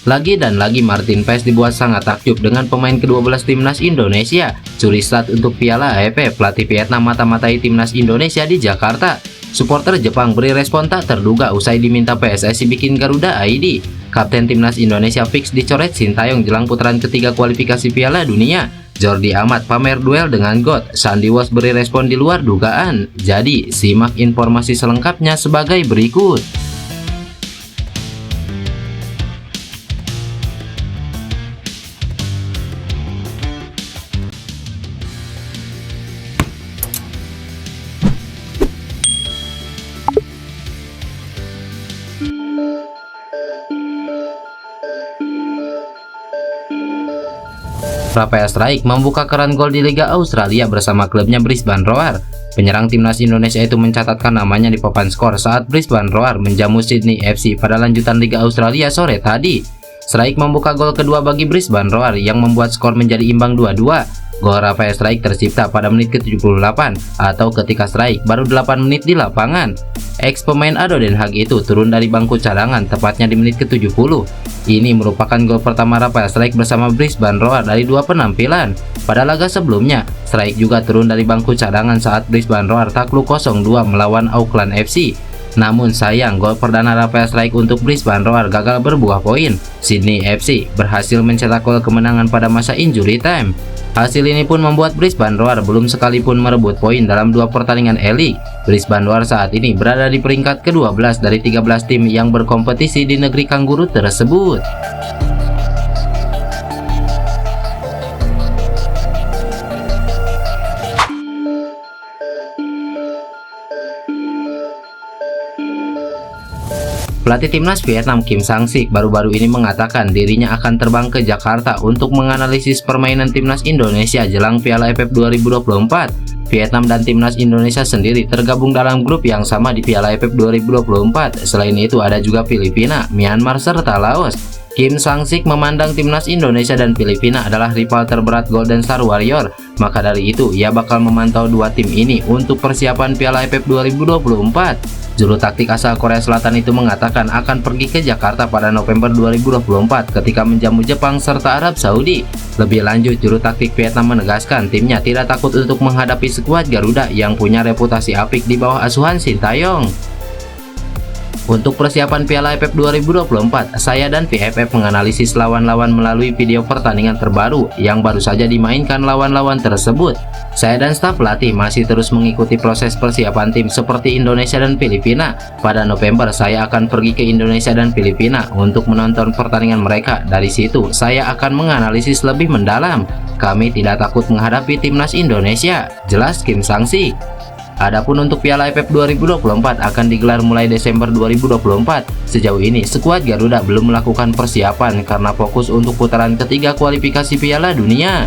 Lagi dan lagi Martin Paes dibuat sangat takjub dengan pemain ke-12 timnas Indonesia. Curi start untuk Piala AFF, pelatih Vietnam mata-matai timnas Indonesia di Jakarta. Supporter Jepang beri respon tak terduga usai diminta PSSI bikin Garuda ID. Kapten timnas Indonesia fix dicoret Sintayong jelang putaran ketiga kualifikasi Piala Dunia. Jordi Amat pamer duel dengan GOAT. Sandy Walsh beri respon di luar dugaan. Jadi, simak informasi selengkapnya sebagai berikut. Rafael Struijk membuka keran gol di Liga Australia bersama klubnya Brisbane Roar. Penyerang timnas Indonesia itu mencatatkan namanya di papan skor saat Brisbane Roar menjamu Sydney FC pada lanjutan Liga Australia sore tadi. Struijk membuka gol kedua bagi Brisbane Roar yang membuat skor menjadi imbang 2-2. Gol Rafael Struijk tercipta pada menit ke-78 atau ketika Struijk baru 8 menit di lapangan. Ex pemain ADO Den Haag itu turun dari bangku cadangan tepatnya di menit ke-70. Ini merupakan gol pertama Rafael Struijk bersama Brisbane Roar dari 2 penampilan. Pada laga sebelumnya, Struijk juga turun dari bangku cadangan saat Brisbane Roar takluk 0-2 melawan Auckland FC. Namun sayang, gol perdana Rafael Struijk untuk Brisbane Roar gagal berbuah poin. Sydney FC berhasil mencetak gol kemenangan pada masa injury time. Hasil ini pun membuat Brisbane Roar belum sekalipun merebut poin dalam 2 pertandingan E-League. Brisbane Roar saat ini berada di peringkat ke-12 dari 13 tim yang berkompetisi di negeri kanguru tersebut. Pelatih timnas Vietnam Kim Sang-sik baru-baru ini mengatakan dirinya akan terbang ke Jakarta untuk menganalisis permainan timnas Indonesia jelang Piala AFF 2024. Vietnam dan timnas Indonesia sendiri tergabung dalam grup yang sama di Piala AFF 2024. Selain itu ada juga Filipina, Myanmar, serta Laos. Kim Sang-sik memandang timnas Indonesia dan Filipina adalah rival terberat Golden Star Warrior. Maka dari itu, ia bakal memantau 2 tim ini untuk persiapan Piala AFF 2024. Juru taktik asal Korea Selatan itu mengatakan akan pergi ke Jakarta pada November 2024 ketika menjamu Jepang serta Arab Saudi. Lebih lanjut, juru taktik Vietnam menegaskan timnya tidak takut untuk menghadapi skuad Garuda yang punya reputasi apik di bawah asuhan Sintayong. Untuk persiapan Piala AFF 2024, saya dan VFF menganalisis lawan-lawan melalui video pertandingan terbaru yang baru saja dimainkan lawan-lawan tersebut. Saya dan staf pelatih masih terus mengikuti proses persiapan tim seperti Indonesia dan Filipina. Pada November, saya akan pergi ke Indonesia dan Filipina untuk menonton pertandingan mereka. Dari situ, saya akan menganalisis lebih mendalam. Kami tidak takut menghadapi timnas Indonesia, jelas Kim Sang-sik. Adapun untuk Piala AFF 2024 akan digelar mulai Desember 2024. Sejauh ini, skuad Garuda belum melakukan persiapan karena fokus untuk putaran ketiga kualifikasi Piala Dunia.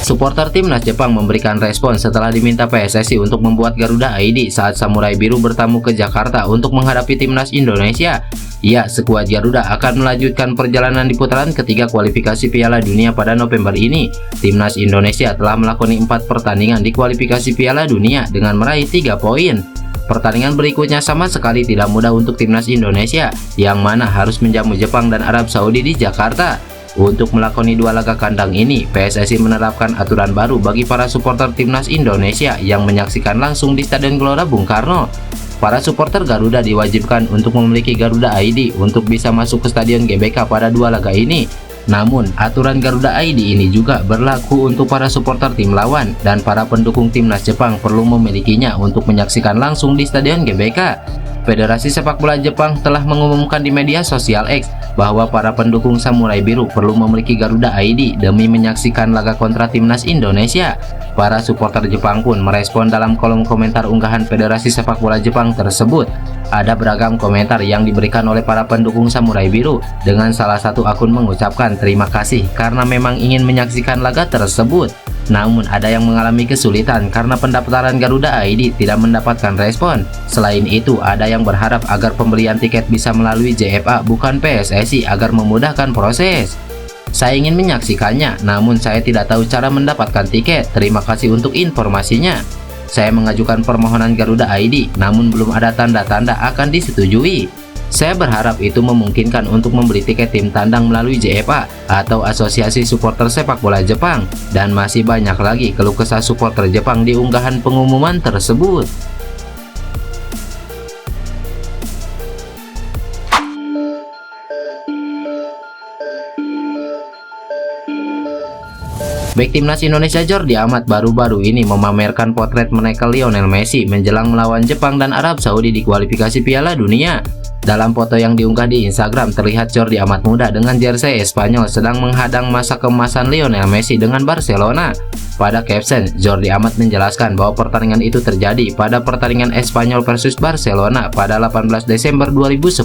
Supporter timnas Jepang memberikan respon setelah diminta PSSI untuk membuat Garuda ID saat Samurai Biru bertamu ke Jakarta untuk menghadapi timnas Indonesia. Ya, skuad Garuda akan melanjutkan perjalanan di putaran ketiga kualifikasi Piala Dunia pada November ini. Timnas Indonesia telah melakoni 4 pertandingan di kualifikasi Piala Dunia dengan meraih 3 poin. Pertandingan berikutnya sama sekali tidak mudah untuk timnas Indonesia, yang mana harus menjamu Jepang dan Arab Saudi di Jakarta. Untuk melakoni 2 laga kandang ini, PSSI menerapkan aturan baru bagi para supporter timnas Indonesia yang menyaksikan langsung di Stadion Gelora Bung Karno. Para supporter Garuda diwajibkan untuk memiliki Garuda ID untuk bisa masuk ke Stadion GBK pada 2 laga ini. Namun, aturan Garuda ID ini juga berlaku untuk para supporter tim lawan dan para pendukung timnas Jepang perlu memilikinya untuk menyaksikan langsung di Stadion GBK. Federasi Sepak Bola Jepang telah mengumumkan di media sosial X bahwa para pendukung Samurai Biru perlu memiliki Garuda ID demi menyaksikan laga kontra timnas Indonesia. Para supporter Jepang pun merespon dalam kolom komentar unggahan Federasi Sepak Bola Jepang tersebut. Ada beragam komentar yang diberikan oleh para pendukung Samurai Biru, dengan salah satu akun mengucapkan terima kasih karena memang ingin menyaksikan laga tersebut. Namun ada yang mengalami kesulitan karena pendaftaran Garuda ID tidak mendapatkan respon. Selain itu, ada yang berharap agar pembelian tiket bisa melalui JFA bukan PSSI agar memudahkan proses. Saya ingin menyaksikannya, namun saya tidak tahu cara mendapatkan tiket. Terima kasih untuk informasinya. Saya mengajukan permohonan Garuda ID, namun belum ada tanda-tanda akan disetujui. Saya berharap itu memungkinkan untuk membeli tiket tim tandang melalui JFA atau Asosiasi Supporter Sepak Bola Jepang, dan masih banyak lagi keluh kesah supporter Jepang di unggahan pengumuman tersebut. Bek timnas Indonesia Jordi Amat baru-baru ini memamerkan potret menekel Lionel Messi menjelang melawan Jepang dan Arab Saudi di kualifikasi Piala Dunia. Dalam foto yang diunggah di Instagram, terlihat Jordi Amat muda dengan jersey Spanyol sedang menghadang masa keemasan Lionel Messi dengan Barcelona. Pada caption, Jordi Amat menjelaskan bahwa pertandingan itu terjadi pada pertandingan Espanyol versus Barcelona pada 18 Desember 2010.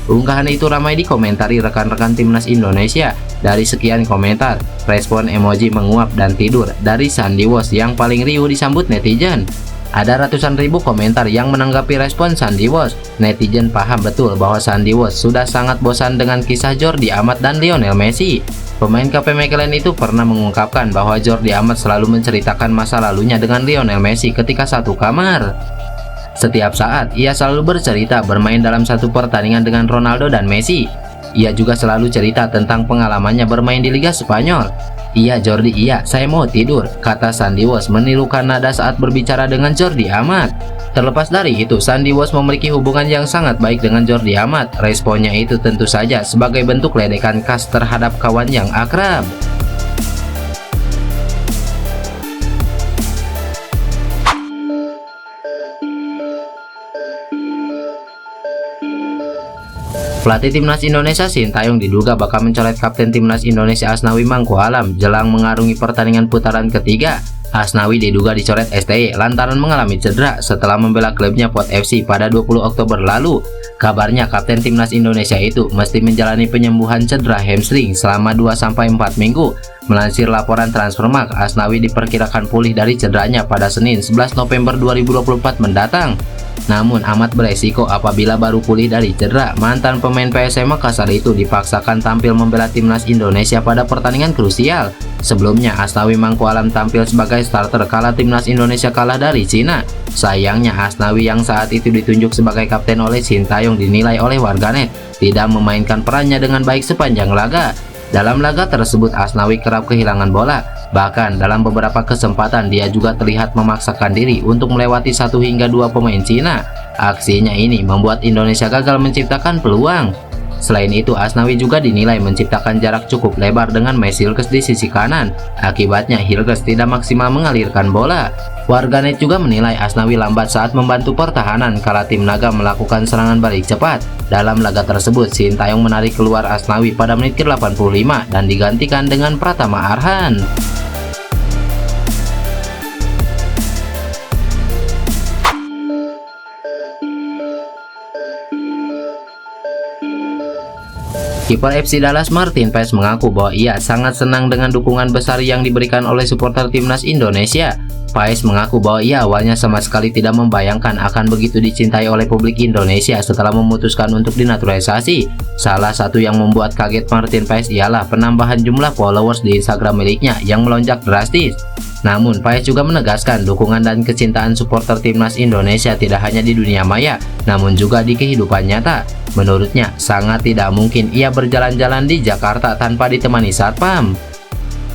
Unggahan itu ramai dikomentari rekan-rekan timnas Indonesia. Dari sekian komentar, respon emoji menguap dan tidur dari Sandy Walsh yang paling riuh disambut netizen. Ada ratusan ribu komentar yang menanggapi respon Sandy Walsh. Netizen paham betul bahwa Sandy Walsh sudah sangat bosan dengan kisah Jordi Amat dan Lionel Messi. Pemain KP Mechelen itu pernah mengungkapkan bahwa Jordi Amat selalu menceritakan masa lalunya dengan Lionel Messi ketika satu kamar. Setiap saat, ia selalu bercerita bermain dalam satu pertandingan dengan Ronaldo dan Messi. Ia juga selalu cerita tentang pengalamannya bermain di Liga Spanyol. "Iya Jordi, iya, saya mau tidur," kata Sandy Walsh menirukan nada saat berbicara dengan Jordi Amat. Terlepas dari itu, Sandy Walsh memiliki hubungan yang sangat baik dengan Jordi Amat. Responnya itu tentu saja sebagai bentuk ledekan khas terhadap kawan yang akrab. Pelatih timnas Indonesia Sintayong diduga bakal mencoret kapten timnas Indonesia Asnawi Mangkualam jelang mengarungi pertandingan putaran ketiga. Asnawi diduga dicoret STY lantaran mengalami cedera setelah membela klubnya Pot FC pada 20 Oktober lalu. Kabarnya kapten timnas Indonesia itu mesti menjalani penyembuhan cedera hamstring selama 2-4 minggu. Melansir laporan Transfermarkt, Asnawi diperkirakan pulih dari cederanya pada Senin 11 November 2024 mendatang. Namun amat beresiko apabila baru pulih dari cedera. Mantan pemain PSM Makassar itu dipaksakan tampil membela timnas Indonesia pada pertandingan krusial. Sebelumnya Asnawi Mangkualam tampil sebagai starter kala timnas Indonesia kalah dari Cina. Sayangnya Asnawi yang saat itu ditunjuk sebagai kapten oleh Sintayong dinilai oleh warganet tidak memainkan perannya dengan baik sepanjang laga. Dalam laga tersebut Asnawi kerap kehilangan bola. Bahkan dalam beberapa kesempatan dia juga terlihat memaksakan diri untuk melewati 1 hingga 2 pemain Cina. Aksinya ini membuat Indonesia gagal menciptakan peluang. Selain itu, Asnawi juga dinilai menciptakan jarak cukup lebar dengan Messi Hilgers di sisi kanan. Akibatnya Hilgers tidak maksimal mengalirkan bola. Warganet juga menilai Asnawi lambat saat membantu pertahanan kala tim Naga melakukan serangan balik cepat. Dalam laga tersebut, Sintayong menarik keluar Asnawi pada menit ke-85 dan digantikan dengan Pratama Arhan. Kiper FC Dallas Martin Paes mengaku bahwa ia sangat senang dengan dukungan besar yang diberikan oleh supporter timnas Indonesia. Paes mengaku bahwa ia awalnya sama sekali tidak membayangkan akan begitu dicintai oleh publik Indonesia setelah memutuskan untuk dinaturalisasi. Salah satu yang membuat kaget Martin Paes ialah penambahan jumlah followers di Instagram miliknya yang melonjak drastis. Namun, Paes juga menegaskan dukungan dan kecintaan supporter timnas Indonesia tidak hanya di dunia maya, namun juga di kehidupan nyata. Menurutnya, sangat tidak mungkin ia berjalan-jalan di Jakarta tanpa ditemani satpam.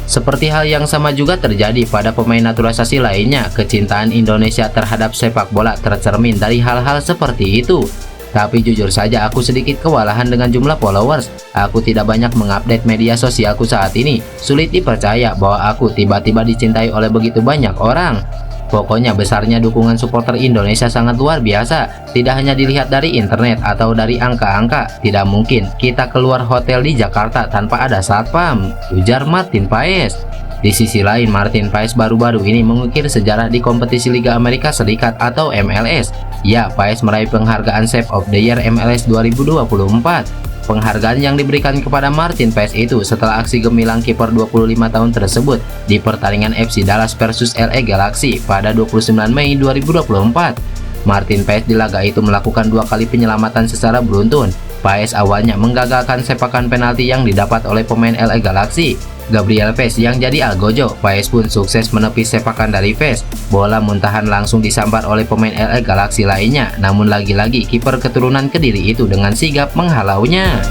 Seperti hal yang sama juga terjadi pada pemain naturalisasi lainnya, kecintaan Indonesia terhadap sepak bola tercermin dari hal-hal seperti itu. Tapi jujur saja aku sedikit kewalahan dengan jumlah followers. Aku tidak banyak mengupdate media sosialku saat ini. Sulit dipercaya bahwa aku tiba-tiba dicintai oleh begitu banyak orang. Pokoknya besarnya dukungan supporter Indonesia sangat luar biasa. Tidak hanya dilihat dari internet atau dari angka-angka. Tidak mungkin kita keluar hotel di Jakarta tanpa ada satpam, ujar Martin Paes. Di sisi lain, Martin Paes baru-baru ini mengukir sejarah di kompetisi Liga Amerika Serikat atau MLS. Ya, Paes meraih penghargaan Save of the Year MLS 2024. Penghargaan yang diberikan kepada Martin Paes itu setelah aksi gemilang kiper 25 tahun tersebut di pertandingan FC Dallas versus LA Galaxy pada 29 Mei 2024. Martin Paes di laga itu melakukan 2 kali penyelamatan secara beruntun. Paes awalnya menggagalkan sepakan penalti yang didapat oleh pemain LA Galaxy, Gabriel Paes, yang jadi algojo. Paes pun sukses menepis sepakan dari Paes. Bola muntahan langsung disambar oleh pemain LA Galaxy lainnya, namun lagi-lagi kiper keturunan Kediri itu dengan sigap menghalaunya.